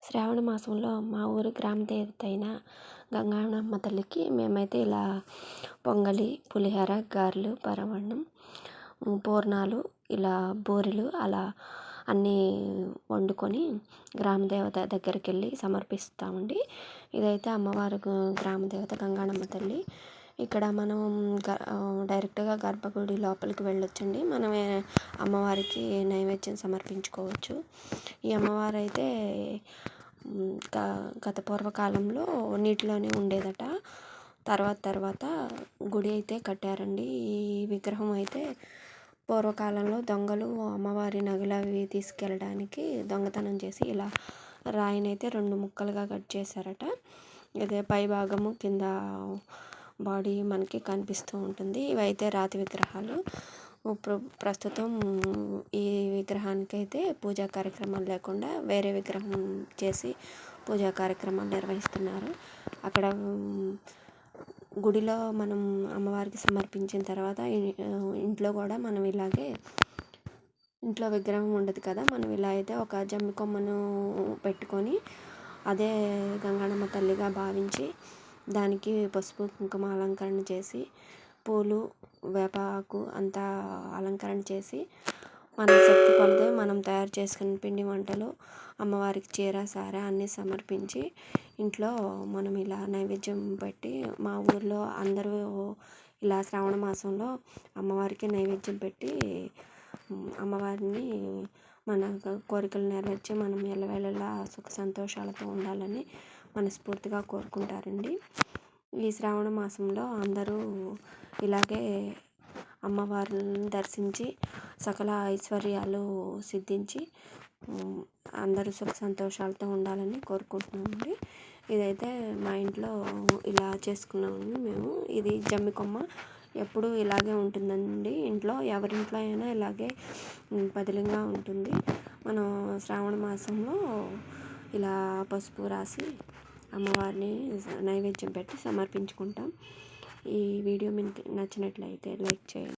శ్రావణ మాసంలో మా ఊరి గ్రామ దేవత అయిన గంగాణమ్మ తల్లికి మేమైతే ఇలా పొంగలి, పులిహోర, గారెలు, పరమాన్నం, పూర్ణాలు, ఇలా బూరెలు అలా అన్నీ వండుకొని గ్రామ దేవత దగ్గరికి వెళ్ళి సమర్పిస్తామండి. ఇదైతే అమ్మవారి గ్రామ దేవత గంగాణమ్మ తల్లి. ఇక్కడ మనం డైరెక్ట్గా గర్భగుడి లోపలికి వెళ్ళొచ్చండి. మనమే అమ్మవారికి నైవేద్యం సమర్పించుకోవచ్చు. ఈ అమ్మవారు అయితే గత పూర్వకాలంలో నీటిలోనే ఉండేదట. తర్వాత గుడి అయితే కట్టారండి. ఈ విగ్రహం అయితే పూర్వకాలంలో దొంగలు అమ్మవారి నగలు అవి తీసుకెళ్ళడానికి దొంగతనం చేసి ఇలా రాయినైతే 2 ముక్కలుగా కట్ చేశారట. ఇదే పై భాగము కింద బాడీ మనకి కనిపిస్తూ ఉంటుంది. ఇవైతే రాతి విగ్రహాలు. ప్రస్తుతం ఈ విగ్రహానికైతే పూజా కార్యక్రమాలు లేకుండా వేరే విగ్రహం చేసి పూజా కార్యక్రమాలు నిర్వహిస్తున్నారు. అక్కడ గుడిలో మనం అమ్మవారికి సమర్పించిన తర్వాత ఇంట్లో కూడా మనం ఇలాగే ఇంట్లో విగ్రహం ఉండదు కదా, మనం ఇలా అయితే ఒక జమ్మి కొమ్మను పెట్టుకొని అదే గంగాణమ్మ తల్లిగా భావించి దానికి పసుపు కుంకుమ అలంకరణ చేసి పూలు వేపాకు అంతా అలంకరణ చేసి మన శక్తి కొలది మనం తయారు చేసుకున్న పిండి వంటలు అమ్మవారికి చీర సారె అన్నీ సమర్పించి ఇంట్లో మనం ఇలా నైవేద్యం పెట్టి మా ఊర్లో అందరూ ఇలా శ్రావణ మాసంలో అమ్మవారికి నైవేద్యం పెట్టి అమ్మవారిని మన కోరికలు నెరవేర్చి మనం ఎల్లవేళలా సుఖ సంతోషాలతో ఉండాలని మనస్ఫూర్తిగా కోరుకుంటారండి. ఈ శ్రావణ మాసంలో అందరూ ఇలాగే అమ్మవారిని దర్శించి సకల ఐశ్వర్యాలు సిద్ధించి అందరూ సుఖ సంతోషాలతో ఉండాలని కోరుకుంటున్నామండి. ఇదైతే మా ఇంట్లో ఇలా చేసుకున్నాము మేము. ఇది జమ్మి కొమ్మ ఎప్పుడు ఇలాగే ఉంటుందండి. ఇంట్లో ఎవరింట్లో అయినా ఇలాగే పదిలంగా ఉంటుంది. మనం శ్రావణ మాసంలో ఇలా పసుపు రాసి అమ్మవారిని నైవేద్యం పెట్టి సమర్పించుకుంటాం. ఈ వీడియో మీకు నచ్చినట్లయితే లైక్ చేయండి.